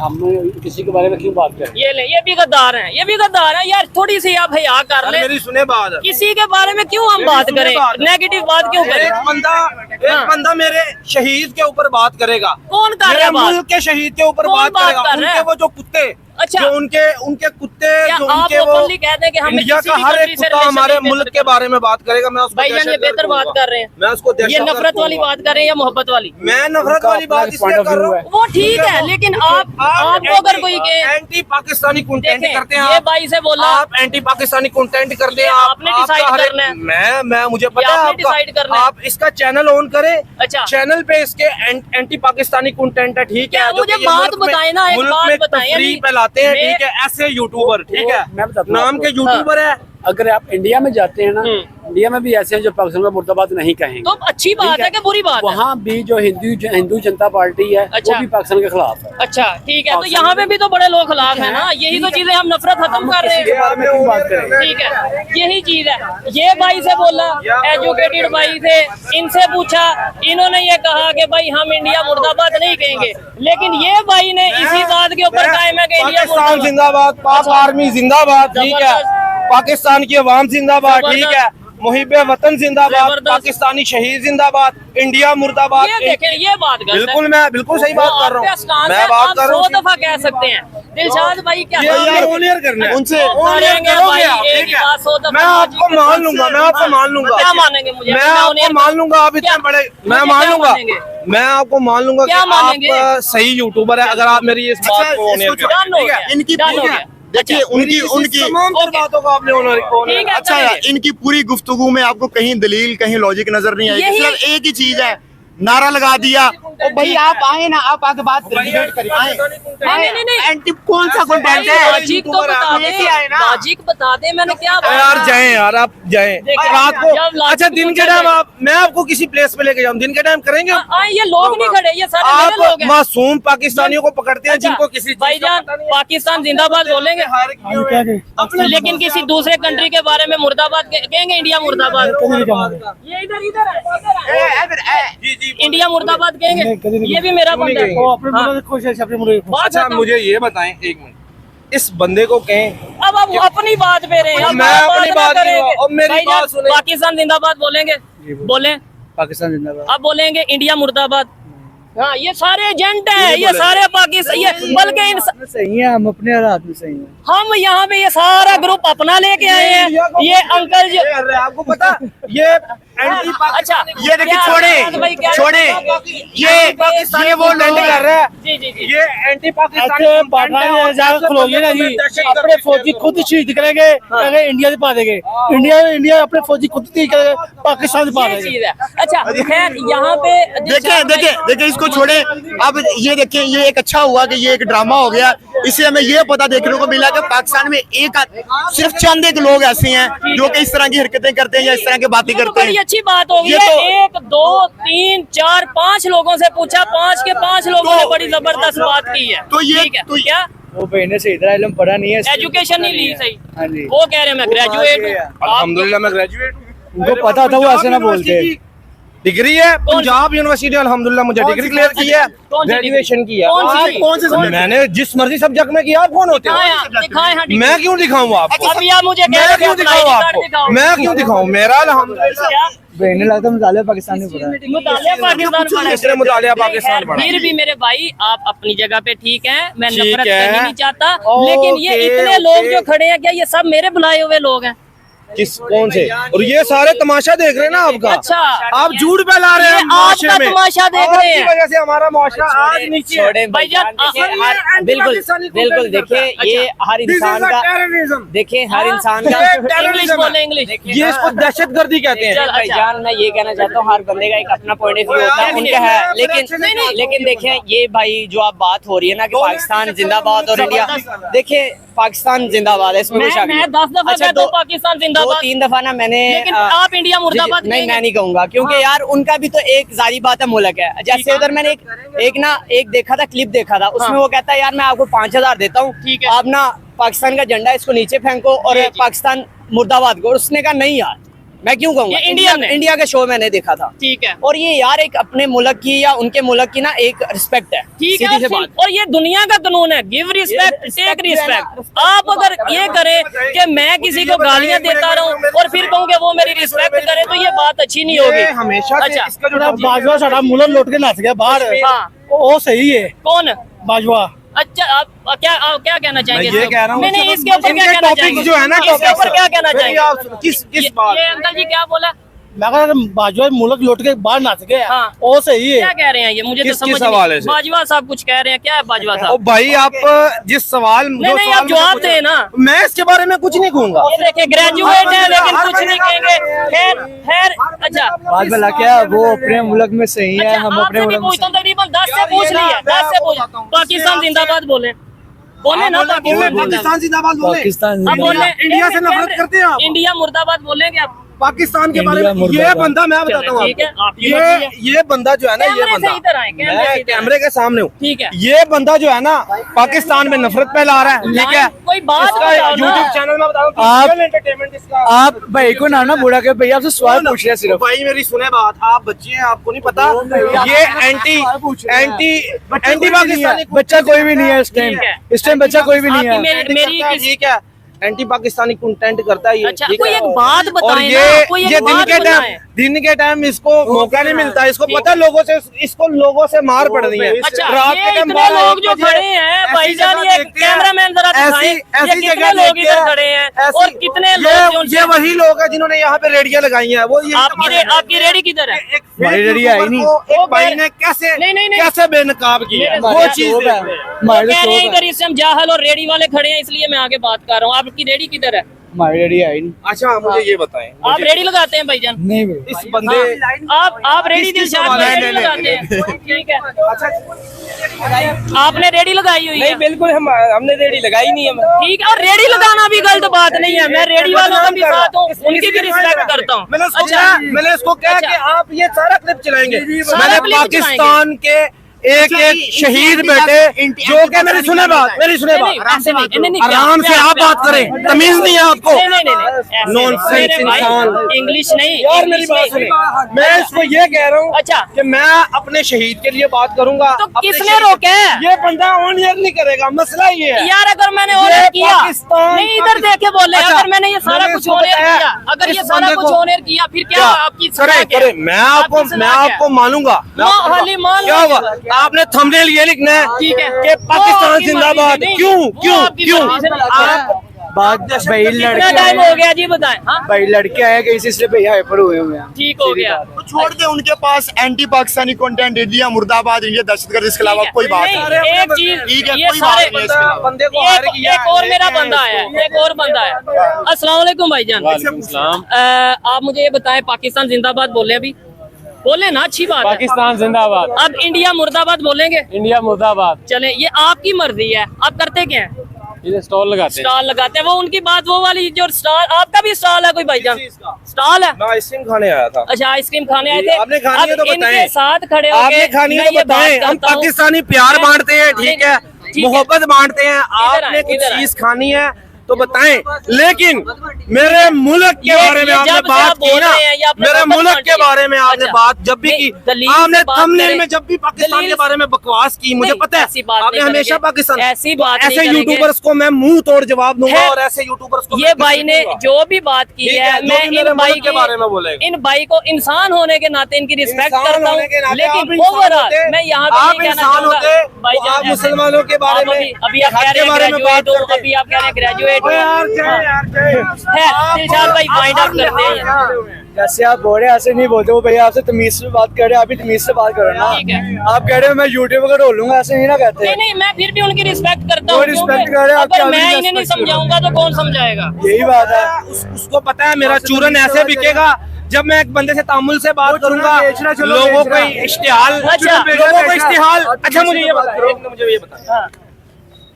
हम किसी के बारे में क्यों बात करें? ये ले, ये भी गद्दार हैं, ये भी गद्दार हैं यार। थोड़ी सी आप हया कर यार ले। मेरी सुने बात। किसी के बारे में क्यों हम मेरी बात सुने करें? बात। नेगेटिव बात क्यों एक करें? हाँ। बंदा मेरे शहीद के ऊपर बात करेगा। कौन कर रहा मेरे है बात? मुल्क के शहीद के ऊपर कौन बात बात करेगा। कर रहा है? उनके वो जो कुत्ते, अच्छा। जो उनके कुत्ते, क्या जो आप उनके वो ओपनली कह दें कि हमें इंडिया किसी का भी हर कंट्री एक से कुत्ता रिलेशन हमारे नहीं मुल्क बेहतर के बारे में बात करेगा। मैं उसको भाईजान ये दहशतगर्द बेहतर बात कहूंगा। कर रहे हैं। मैं उसको ये दहशतगर्द नफरत वाली कहूंगा। बात कर रहे हैं या मोहब्बत वाली? मैं नफरत वाली बात अपना इसलिए point of कर रहा view हूँ। है। वो ठीक है, लेकिन आपको अगर कोई के एंटी पाकिस्तानी कंटेंट देखें, करते हैं ये आप। भाई से बोला आप एंटी पाकिस्तानी कंटेंट करते ये हैं। आपने आपका decide हर एक- करना है। मैं मुझे पता है आपने आपका। decide करना है। आप इसका चैनल ऑन करें। अच्छा। चैनल पे इसके एंटी पाकिस्तानी कंटेंट है, ठीक क्या है। जो मुझे कि ये बात मुल्क में- बताएं ना, एक मुल्क बात में बताएं, तफरीह यानी फैलाते हैं, मैं- ठीक है। ऐसे यूट्यूबर, ठीक है, मैं बताता हूँ नाम के आपको। यूट्यूबर है। अगर आप इंडिया में जाते हैं ना, इंडिया में भी ऐसे हैं जो पाकिस्तान का मुर्दाबाद नहीं कहेंगे। तो अच्छी बात ठीक है कि बुरी बात है? वहाँ भी जो हिंदू जनता पार्टी है, अच्छा। वो भी पाकिस्तान के खिलाफ है। अच्छा ठीक है, तो यहाँ पे भी तो बड़े लोग खिलाफ है ना। यही तो चीजें हम नफरत खत्म कर रहे किसी के हैं। बारे में क्यों बात करें? ठीक है, यही चीज है। ये भाई से बोला, एजुकेटेड भाई थे, इनसे पूछा, इन्होंने ये कहा कि भाई हम इंडिया मुर्दाबाद नहीं कहेंगे, लेकिन ये भाई ने इसी बात के ऊपर कायम है कि इंडिया पाकिस्तान मुर्दाबाद। जिंदाबाद, पाक आर्मी जिंदाबाद, ठीक है। जबरदस्त। पाकिस्तान की अवाम जिंदाबाद, ठीक जबरदस्त। है। मुहिब वतन जिंदाबाद, जबरदस्त। पाकिस्तानी शहीद जिंदाबाद, इंडिया मुर्दाबाद। ये देखें, ये बात गलत है। बिल्कुल, मैं बिल्कुल सही बात कर रहा हूँ। मैं बात कर रहा हूँ। 100 दफा कह सकते हैं। दिलशाद भाई क्या ये यार ऑनियर करना है। उनसे ऑनियर करेंगे करोगे भाई, आप, एक ठीक ही बात 100 है। दफा मैं आपको जी, मान लूंगा, मैं आपको मान लूंगा। क्या मानेंगे मुझे? मैं मैं आपको ऑनियर- मान लूंगा। आप इतने क्या? बड़े, मैं मुझे मान क्या लूंगा। मानेंगे? मैं आपको मान लूंगा क्या कि मानेंगे? आप सही यूट्यूबर है, अगर आप मेरी इस बात को ऑनियर इसको करें। डन हो गया, इनकी डन हो ठीक है। गया। देखिए अच्छा, उनकी उनकी तमाम बातों को आपने ऑनर ठीक है, अच्छा चलेंगे। इनकी पूरी गुफ्तगू में आपको कहीं दलील, कहीं लॉजिक नजर नहीं आएगी। यही- सिर्फ एक ही चीज है, नारा लगा दिया। ओ भाई आप आए ना, आप आके बात डिबेट करिए। आए नहीं। एंटी कौन सा भाई, कंटेंट है? लॉजिक तो बता दे, ऐसे आए ना। लॉजिक बता दे। मैंने क्या बोला? यार जाएं यार, आप जाएं देखिए, रात को। जब लास्ट अच्छा दिन के को टाइम चले- आप, मैं आपको किसी प्लेस पे लेके जाऊं, दिन के टाइम करेंगे? ये लोग नहीं खड़े, ये सारे मेरे आप लोग हैं। मासूम पाकिस्तानियों को पकड़ते हैं अच्छा, जिनको किसी चीज़ का भाईजान पता नहीं है। पाकिस्तान जिंदाबाद बोलेंगे, अपने लेकिन किसी दूसरे कंट्री के बारे में मुर्दाबाद कहेंगे, इंडिया मुर्दाबाद। ये इधर है, इधर है। जी इंडिया मुर्दाबाद कहेंगे? ये भी मेरा बंदा है। हाँ। अच्छा मुझे ये बताएं एक मिनट, इस बंदे को कहें अब आप अपनी बात पे रहे हैं, अब मैं आप अपनी ना बात करेंगे। की- अब मेरी भाईजान, बात सुने। पाकिस्तान जिंदाबाद बोलेंगे? बोलें। पाकिस्तान जिंदाबाद। अब बोलेंगे इंडिया मुर्दाबाद? हाँ, ये सारे एजेंट हैं, ये सारे पाकिस्तान, ये बल्कि सही है, हम अपने हालात में सही हैं। हम यहाँ पे ये सारा ग्रुप अपना लेके आए हैं। ये अंकल जो आपको पता ये अच्छा, ये देखिए, क्या- छोड़े भाई क्या- छोड़े, ये वो लैंड कर रहा है। जी जी जी। ये एंटी पाकिस्तान खलोगे ना जी, अपने फौजी खुद शहीद करेंगे, कहेंगे इंडिया से पा देंगे। इंडिया अपने फौजी खुद शहीद करेंगे, पाकिस्तान से पा ये देंगे। चीज है। अच्छा खैर यहाँ पे देखिए इसको छोड़े। अब ये देखें, ये एक अच्छा हुआ कि ये एक ड्रामा हो गया। इससे हमें ये पता देखने को मिला कि पाकिस्तान में सिर्फ चंद एक लोग ऐसे हैं जो कि इस तरह की हरकतें करते हैं या इस तरह की बातें करते बड़ी हैं। अच्छी बात होगी। ये तो- 1 2 3 4 5 लोगों से पूछा, 5 के 5 लोगों ने बड़ी जबरदस्त बात की है। तो ये- ठीक है, तो- क्या वो बहने से इधर इल्म पढ़ा नहीं है, एजुकेशन नहीं ली सही? हाँ जी। वो कह रहे हैं मैं ग्रेजुएट हूँ। अल्हम्दुलिल्लाह मैं ग्रेजुएट हूँ। उनको पता था, वो ऐसे ना बोलते। डिग्री है पंजाब यूनिवर्सिटी, अल्हम्दुलिल्लाह मुझे डिग्री क्लियर की है, कौन सी ग्रेजुएशन की है। कौन सी डिग्री? मैंने जिस मर्जी सब्जेक्ट में किया, आप कौन होते दिखाएं हो? यहाँ, दिखाएं हाँ, मैं क्यों दिखाऊं आपको? अभी आप मुझे कह मैं रहे क्यों हो दिखाऊं अपना ID कार्ड आपको? दिखाओ। मैं क्यों दिखाऊं? मेरा अल्हम्दुलिल्लाह क्या? बहने लगता मुतालिया पाकिस्तान में पढ़ा है। मुतालिया पाकिस्तान पढ़ा है। इसने मुतालिया पाकिस्तान खैर, पढ़ा है। फिर भी मेरे भाई आप अपनी जगह पे ठीक हैं, मैं ठीक नफरत है। कहीं नहीं चाहता, ओके, लेकिन ये इतने लोग जो ओके। खड़े हैं, क्या ये सब मेरे बुलाए हुए लोग हैं? किस कौन से? और ये सारे तमाशा देख रहे हैं ना आपका। अच्छा, आप झूठ फैला रहे ये हैं मुआशरे आपका में। तमाशा देख रहे आपकी हैं। वजह से हमारा मुआशरा आज नीचे है। छोड़े भाईजान, बिल्कुल बिल्कुल देखिए, ये हर इंसान का देखिए, हर इंसान का इंग्लिश बोले, इंग्लिश। ये इसको दहशतगर्दी कहते हैं। चल, अच्छा। भाईजान, मैं ये कहना चाहता हूँ, हर बंदे का एक अपना पॉइंट ऑफ व्यू होता है, उनका है। लेकिन देखिए, ये भाई जो आप बात हो रही है ना कि पाकिस्तान जिंदाबाद और इंडिया, देखिए पाकिस्तान जिंदाबाद है, इसमें कोई शक मैं 10 दफा कहता हूँ पाकिस्तान जिंदाबाद, 2-3 दफा ना मैंने लेकिन आप इंडिया मुर्दाबाद नहीं, मैं कहेंगे? नहीं कहूंगा, क्योंकि यार उनका भी तो एक जारी बात है, मुल्क है। जैसे उधर मैंने एक देखा था, क्लिप देखा था, उसमें वो कहता है यार मैं आपको 5000 देता हूँ, ठीक है। आप ना पाकिस्तान का झंडा इसको नीचे फेंको और जी, जी। पाकिस्तान मुर्दाबाद को। उसने कहा नहीं यार, मैं क्यों कहूँगा, ये इंडियन ने? इंडिया का शो मैंने देखा था। ठीक है, और ये यार एक अपने मुल्क की या उनके मुल्क की ना एक रिस्पेक्ट है, ठीक सीधी है। सी बात। और ये दुनिया का कानून है, गिव रिस्पेक्ट टेक रिस्पेक्ट। आप अगर ये करें कि मैं किसी को गालियां देता रहूं और फिर कहूँ कि वो मेरी रिस्पेक्ट करे, तो ये बात अच्छी नहीं होगी। ये हमेशा से अच्छा, इसका जो बाजवा साडा मुलक लौट के नस गया बाहर, हाँ, वो सही है कौन? बाजवा। अच्छा, आप क्या कहना चाहेंगे? मैं ये इसके कह रहा हूँ, ऊपर? नहीं, इसके ऊपर क्या कहना टॉपिक चाहेंगे? जो है ना, इसके ऊपर क्या कहना मेरी आप चाहेंगे? किस बात? ये अंकल जी क्या बोला? मैं कह रहा बाजवा मुलक लौट के बाहर नस गया, हाँ। वो सही है। क्या कह रहे हैं ये? मुझे तो किस समझ हवाले नहीं। से? बाजवा साहब कुछ कह रहे हैं, क्या है बाजवा ओ साहब? भाई, आप जिस सवाल नहीं, आप जवाब दें ना। मैं इसके बारे में कुछ नहीं कहूँगा। ये देखिए, ग्रेजुएट है लेकिन कुछ नहीं कहेंगे। खैर, अच्छा बाजवा क्या, वो अपने मुल्क में सही है, अच्छा, हम अपने आपसे भी मुल्क में पूछता हूँ, तकरीबन 10 से पूछ लिया, 10 से पूछ। पाकिस्तान जिंदाबाद बोले ना, पाकिस्तान जिंदाबाद बोले। पाकिस्तान अब बोले इंडिया से नफरत करते हैं आप। इंडिया मुर्दाबाद बोलेंगे आप? पाकिस्तान के बारे इंडिया में ये मुर्दाबाद। बंदा, मैं बताता हूँ ठीक है, आपको, आपकी मर्जी है। ये बंदा जो है ना, ये कैमरे से बंदा, इधर आए, कैमरे से मैं इधर कैमरे के सामने हूँ। ठीक है। ये बंदा जो है ना, पाकिस्तान में नफरत फैला रहा है, ठीक है। कोई बात इसका बताओ ना। यूट्यूब चैनल में बता दूं, आप- Physical entertainment इसका। आप भाई को ना बुरा के भैया आपसे सवाल पूछ रहे हैं सिर्फ। भाई मेरी सुने बात, आप बच्चे हैं, आपको नहीं पता, ये एंटी पाकिस्तानी बच्चा कोई भी नहीं है इस टाइम, ठीक है। इस टाइम बच्चा कोई भी नहीं आपकी है। मेरी किसी- ठीक है, एंटी पाकिस्तानी कंटेंट करता है ये। अच्छा, ठीक कोई है। एक बात और बताएं ये ना, कोई एक ये बात बताएं। दिन के टाइम इसको मौका नहीं मिलता, इसको पता इसको लोगों से मार पड़नी है। अच्छा, रात ये के टाइम इतने 12 लोग जो बजे खड़े हैं ऐसी भाईजान, जगह ये देखते हैं, कैमरामैन जरा दिखाएं, ये ऐसी कितने जगह लोग देखते इधर हैं, खड़े हैं ऐसी- और कितने लोग जो ये वही लोग हैं जिन्होंने यहाँ पे रेडियां लगाई हैं। वो ये आपकी रेडी किधर है? हमारी रेडी आई नहीं। एक भाई ने कैसे नहीं। कैसे बेनकाब किया, मेरे वो साथ चीज शौक है। देख रहे हैं। वो कह रहे हैं इधर इस टाइम जाहल और रेडी वाले खड़े हैं, इसलिए मैं आगे बात कर रहा हूँ। आपकी रेडी किधर है? हमारी रेडी आई नहीं। अच्छा, मुझे ये बताएं, आप रेडी लगाते हैं भाईजान? नहीं भाई, इस बंदे आप रेडी दिलशाद में रेडी लगाते हैं? ठीक है। आपने रेडी लगाई हुई है? बिल्कुल, हमने रेडी लगाई नहीं है। ठीक है, और रेडी लगाना भी गलत बात नहीं है। मैं रेडी वालों का भी साथ हूँ, उनकी भी रिस्पेक्ट करता हूँ। मैंने अच्छा, इसको कहा अच्छा। कि आप ये सारा क्लिप चलाएंगे। सारा मैंने clip पाकिस्तान के एक एक शहीद बेटे जो कि मेरी सुने बात आराम से आप बात करें, तमीज नहीं है आपको। नॉनसेंस इंसान। इंग्लिश नहीं यार मेरी बात सुनिए, मैं इसको ये कह रहा हूँ अच्छा कि मैं अपने शहीद के लिए बात करूंगा। तो किसने रोका है? ये बंदा ऑनर नहीं करेगा, मसला ये है यार अगर मैंने ऑनर किया नहीं, इधर देखे बोले, अच्छा, अगर मैंने ये सारा कुछ ऑनर किया, अगर ये सारा कुछ ऑनर किया, फिर क्या आपकी करे? मैं आपको मानूंगा। क्या हुआ? आपने थंबनेल ये लिखना है ठीक है कि पाकिस्तान जिंदाबाद। क्यों बात भाई कितना टाइम हो गया जी बताएं? हाँ भाई लड़के आए कि इसी पे हाइपर हुए हुए हैं। ठीक हो गया। तो छोड़ दे, उनके पास एंटी पाकिस्तानी कंटेंट, इंडिया मुर्दाबाद, इंडिया दहशतगर्द, इसके अलावा कोई बात नहीं। एक चीज ठीक है, ये कोई बात सारे नहीं है इसके अलावा। बंदे को हायर किया। एक और मेरा बंदा है, एक और बंदा है। अस्सलाम वालेकुम भाईजान। आप मुझे ये बताएं, पाकिस्तान जिंदाबाद बोले अभी? बोले ना, अच्छी बात है। पाकिस्तान जिंदाबाद। अब इंडिया मुर्दाबाद बोलेंगे? इंडिया मुर्दाबाद। चले, ये आपकी मर्जी है, आप करते क्या है? ये स्टॉल लगाते हैं। स्टॉल लगाते हैं, वो उनकी बात, वो वाली जो स्टॉल, आपका भी स्टॉल है कोई भाईजान? स्टॉल है? मैं आइसक्रीम खाने आया था। अच्छा, आइसक्रीम खाने आए थे। आपने खानी है तो अब बताएं। इनके साथ खड़े होके आपने खानी है मैं तो ये बात बताएं। हम करता हूं। पाकिस्तानी प्यार बांटते हैं, ठीक है, मोहब्बत बांटते हैं। आपने कुछ इधर आए। चीज खानी है तो बताएं, लेकिन मेरे मुल्क के बारे में आपने बात की ना, मेरे मुल्क के बारे में आपने बात जब भी की, आपने थंबनेल में जब भी पाकिस्तान के बारे में बकवास की, मुझे पता है आपने हमेशा पाकिस्तान, ऐसी बात ऐसे यूट्यूबर्स को मैं मुंह तोड़ जवाब दूंगा और ऐसे यूट्यूबर्स को ये भाई ने जो भी बात की है, मैं इन भाई के बारे में बोलेगा, इन भाई को इंसान होने के नाते इनकी रिस्पेक्ट इंसान करता होने के हूँ, नाते लेकिन आप इंसान ओवरऑल होते, मैं यहाँ पे आप ये कहना इंसान चाहूंगा, होते, भाईजान, आप मुसलमानों के बारे में, अभी आप कह रहे हैं ग्रेजुएट हो, अभी आप कह रहे हैं ग्रेजुएट हो। दिलशाद भाई वाइंड अप करते हैं। जैसे आप बोल रहे हैं ऐसे नहीं बोलते, वो भैया आपसे तमीज से बात कर रहे हैं, आप भी तमीज से बात करो ना। ठीक है। आप कह रहे हो मैं यूट्यूब पर ढोलूंगा, ऐसे नहीं ना कहते। नहीं नहीं, मैं फिर भी उनकी रिस्पेक्ट करता हूँ। वो रिस्पेक्ट कर रहे हैं, आप अगर क्या मैं भी इन्हें नहीं रिस्पेक्ट समझाऊंगा तो कौन समझाएगा? यही बात है। उसको पता है मेरा चूरन ऐसे बिकेगा जब मैं एक बंदे से तामुल से बात करूंगा, लोगों को इश्तिहाल, लोगों को इश्तिहाल। अच्छा मुझे ये बता,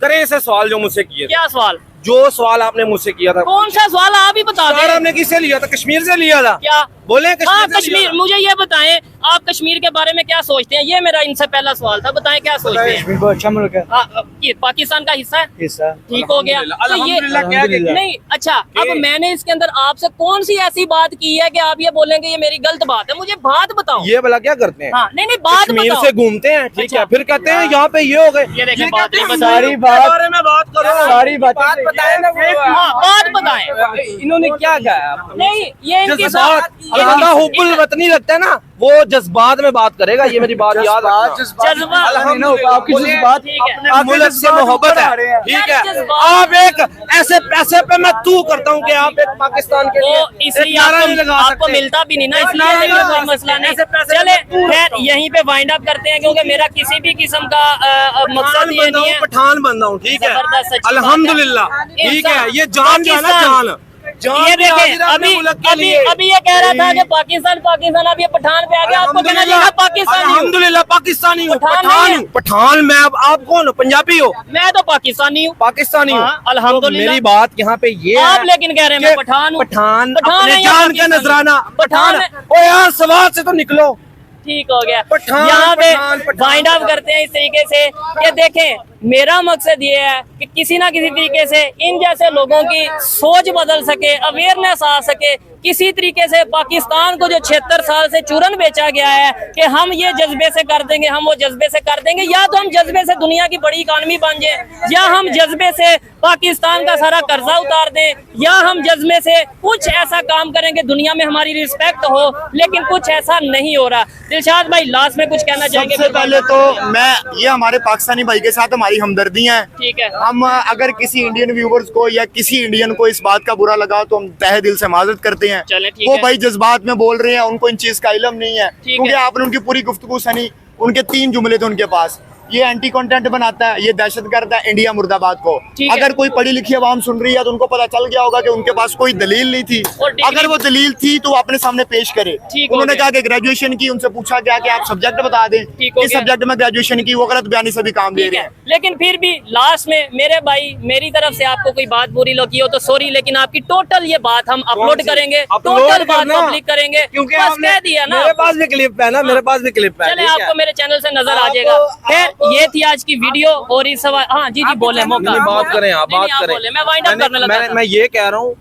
करें ऐसे सवाल जो मुझसे किए। क्या सवाल? जो सवाल आपने मुझसे किया था, कौन सा सवाल आप ही बता सवाल दें। आपने किससे लिया था? कश्मीर से लिया था क्या बोले? हाँ, कश्मीर से लिया कश्मीर। था। मुझे ये बताएं, आप कश्मीर के बारे में क्या सोचते हैं? ये मेरा इनसे पहला सवाल था, बताएं क्या सोचते हैं? कश्मीर बहुत अच्छा मुल्क है। हाँ, ये पाकिस्तान का हिस्सा है, हिस्सा ठीक हो गया। तो ये अल्हम्दुलिल्लाह क्या कहते हैं? नहीं, अच्छा, अब मैंने इसके अंदर आपसे कौन सी ऐसी बात की है कि आप ये बोलेंगे ये मेरी गलत बात है? मुझे बात बताओ। ये भला क्या करते हैं? हाँ, नहीं नहीं, बात कश्मीर बताओ। से घूमते हैं, ठीक अच्छा। है, फिर कहते हैं यहाँ पे ये हो गए। ये देखें, बात नहीं बताई। सारी बात बारे में बात करो, सारी बातें बात बताए ना। हाँ, बात बताएं। इन्होंने क्या कहा? नहीं, ये इनकी जज्बात, बंदा हुब्बुल वतनी लगता है ना, वो जज्बात में बात करेगा। ये मेरी बात याद रखना। जज्बा आपकी जज्बात अपने मुल्क से मोहब्बत है, ठीक है। आप एक ऐसे पैसे पे मैं तू करता हूँ कि आप एक पाकिस्तान के वो लिए इसलिए एक नारा नहीं लगा आपको सकते। मिलता भी नहीं ना, इसलिए नारा लेकिन नहीं कोई लगा मसला सकते। नहीं। ऐसे पैसे चले, तू खैर यहीं पे वाइंड अप करते हैं, क्योंकि मेरा किसी भी किस्म का मकसद ये नहीं है। पठान बंदा हूँ, ठीक है, जबरदस्त, अच्छी बात है। अल्हम्दुलिल्लाह, ठीक है। ये जान जाना पाकिस्तान। जान ये भी हाजिर देखें, है अपने अभी मुल्क के अभी लिए। अभी ये कह रहा था कि पाकिस्तान पाकिस्तान, अब ये पठान पे आ गया, आपको कहना चाहिए पाकिस्तानी हूँ। अल्हम्दुलिल्लाह पाकिस्तानी हूँ, पठान पठान नहीं हूँ, पठान। मैं अब आप कौन हो? पंजाबी हो? मैं तो पाकिस्तानी हूँ। पाकिस्तानी हूँ, हाँ, अल्हम्दुलिल्लाह। मेरी बात यहाँ पे ये आप है, लेकिन कह रहे हैं मैं पठान हूँ। पठान पठान अपने है या जान का पाकिस्तानी? नजराना पठान है। ओ यार, सवाल से तो निकलो। ठीक हो गया। पठान, यहाँ पे पठान, पठान, वाइंड अप करते हैं इस तरीके से कि देखें, मेरा मकसद ये है कि किसी ना किसी तरीके से इन जैसे लोगों की सोच बदल सके, अवेयरनेस आ सके, किसी तरीके से पाकिस्तान को जो 76 साल से चूरन बेचा गया है कि हम ये जज्बे से कर देंगे, हम वो जज्बे से कर देंगे, या तो हम जज्बे से दुनिया की बड़ी इकानमी बन जाए, या हम जज्बे से पाकिस्तान का सारा कर्जा उतार दें, या हम जज्बे से कुछ ऐसा काम करेंगे दुनिया में हमारी रिस्पेक्ट हो, लेकिन कुछ ऐसा नहीं हो रहा। दिलशाद भाई, लास्ट में कुछ कहना चाहेंगे? सबसे पहले तो मैं, ये हमारे पाकिस्तानी भाई के साथ हमारी हमदर्दियां हैं। ठीक है। हम अगर किसी इंडियन व्यूवर्स को या किसी इंडियन को इस बात का बुरा लगा तो हम तहे दिल से माजरत करते हैं। चलें, ठीक वो है। भाई जज्बात में बोल रहे हैं, उनको इन चीज का इल्म नहीं है, क्योंकि है। आपने उनकी पूरी गुफ्तगू सुनी, उनके 3 जुमले थे उनके पास। ये एंटी कंटेंट बनाता है, ये दहशतगर्द है, इंडिया मुर्दाबाद को। अगर कोई पढ़ी लिखी आवाम सुन रही है तो उनको पता चल गया होगा कि उनके पास कोई दलील नहीं थी। अगर वो दलील थी तो वो अपने सामने पेश करे। उन्होंने कहा कि ग्रेजुएशन की, उनसे पूछा गया कि आप सब्जेक्ट बता दें, किस सब्जेक्ट में ग्रेजुएशन की, वो गलत बयानी से भी काम दे रहे हैं। लेकिन फिर भी लास्ट में मेरे भाई, मेरी तरफ से आपको कोई बात बुरी लगी हो तो सॉरी, लेकिन आपकी टोटल ये बात हम अपलोड करेंगे, टोटल बात पब्लिक करेंगे, क्योंकि बस कह दिया ना। मेरे पास भी क्लिप है ना, मेरे पास भी क्लिप है। चले, आपको मेरे चैनल से नजर आ जाएगा। फिर ये थी आज की वीडियो और इस सवाल। हाँ जी बोले, मौका बात करें, आप बात करें। मैं वाइंड अप करने लगा था। मैं ये कह रहा हूँ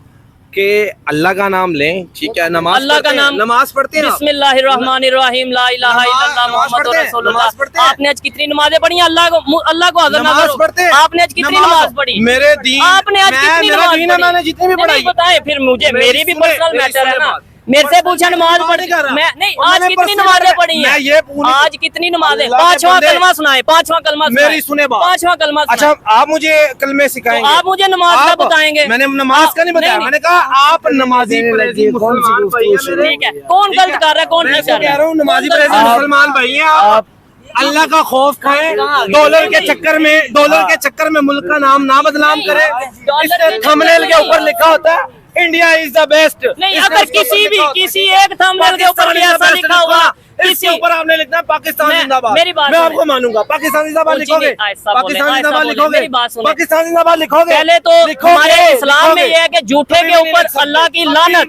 कि अल्लाह का नाम लें, ठीक है, नमाज अल्लाह का नाम, नमाज पढ़ते हैं, बिस्मिल्लाहिर्रहमानिर्रहीम, ला इलाहा इल्लल्लाह मुहम्मदुर रसूलुल्लाह। आपने आज कितनी नमाजें पढ़ी? अल्लाह को हाज़िर ना करो। आपने आज कितनी नमाज पढ़ी? मेरे दीन, आपने आज कितनी नमाज पढ़ी? मैंने जितनी भी पढ़ाई बताए। फिर मुझे, मेरी भी पर्सनल मैटर है ना, मेरे से पूछा नमाज पढ़ी मैं नहीं। आज कितनी नमाजें पढ़ी हैं? आज कितनी नमाजें? पांचवा कलमा सुनाए, पांचवा कलमा मेरी सुने बात, पांचवा कलमा। अच्छा, आप मुझे कलमे सिखाएंगे? आप मुझे नमाज का बताएंगे? मैंने नमाज का नहीं बताया, मैंने कहा आप नमाजी मुसलमान भाई हैं। ठीक है, कौन गलत कर रहा है, कौन ठीक कर रहा है? कह रहा हूँ नमाजी मुसलमान भाई हैं आप। अल्लाह का खौफ खाएं, डॉलर के चक्कर में मुल्क का नाम ना बदनाम करें। थंबनेल के ऊपर लिखा होता है इंडिया इज द बेस्ट। नहीं, अगर किसी एक थंबनेल के ऊपर ऐसा लिखा होगा, इसके ऊपर आपने लिखना है पाकिस्तान जिंदाबाद। मेरी बात मैं आपको मानूंगा, पाकिस्तान जिंदाबाद लिखोगे, पाकिस्तान जिंदाबाद लिखोगे, पाकिस्तान जिंदाबाद लिखोगे। पहले तो हमारे इस्लाम में ये है कि झूठे के ऊपर अल्लाह की लानत,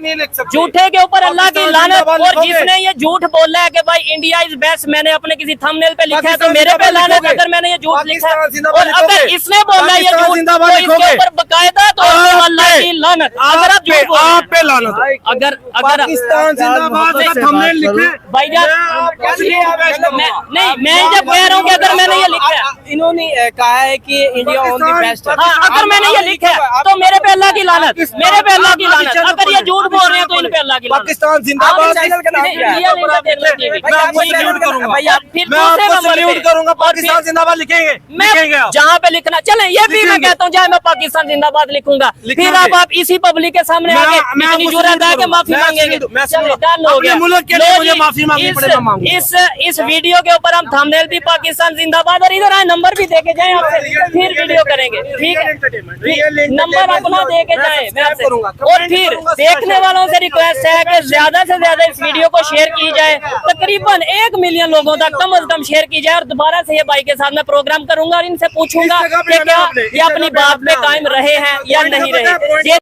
झूठे के ऊपर अल्लाह की लानत। और जिसने ये झूठ बोला है कि भाई इंडिया इज बेस्ट, मैंने अपने किसी थंबनेल पे लिखा है तो मेरे पे लानत। अगर मैंने ये झूठ लिखा है और अगर इसने बोला ये झूठ तो इसके ऊपर बकायदा तो अल्लाह की लानत। अगर आप झूठ बोल रहे हैं, आप पे लानत। अगर पाकिस्तान जिंदाबाद का थंबनेल लिखे भाईजान, नहीं, मैं जब कह रहा हूँ कि अगर मैंने ये लिखा है, इन्होंने कहा है कि इंडिया ऑन द बेस्ट है। हाँ, अगर मैंने ये लिखा है तो मेरे पे अल्लाह की लानत, मेरे पे अल्लाह की लानत। अगर ये झूठ बोल रहे हैं तो इन पे अल्लाह की लानत। पाकिस्तान जिंदाबाद चैनल का नाम क्या है? मैं आपको सल्यूट करूंगा, मैं आपको सल्यूट करूंगा। पाकिस्तान जिंदाबाद लिखेंगे, लिखेंगे आप जहाँ पे लिखना। चले, ये भी मैं कहता हूँ चाहे मैं पाकिस्तान जिंदाबाद लिखूंगा, फिर आप इसी पब्लिक के सामने आके इतनी जुर्रत है कि माफी मांगेंगे। डन हो गया। मुल्क के लिए मुझे माफी मांगनी पड़ेगा। इस वीडियो के ऊपर हम थंबनेल भी पाकिस्तान जिंदाबाद और इधर आए नंबर भी देके जाए आपसे, फिर वीडियो करेंगे। ठीक है, नंबर अपना देके जाए मैं आपसे। और फिर देखने वालों से रिक्वेस्ट है कि ज्यादा से ज्यादा इस वीडियो को शेयर की जाए, तकरीबन 1 मिलियन लोगों तक कम से कम शेयर की जाए। और दोबारा से ये भाई के साथ मैं प्रोग्राम करूंगा और इनसे पूछूंगा कि क्या ये अपनी बात पे कायम रहे हैं या नहीं रहे।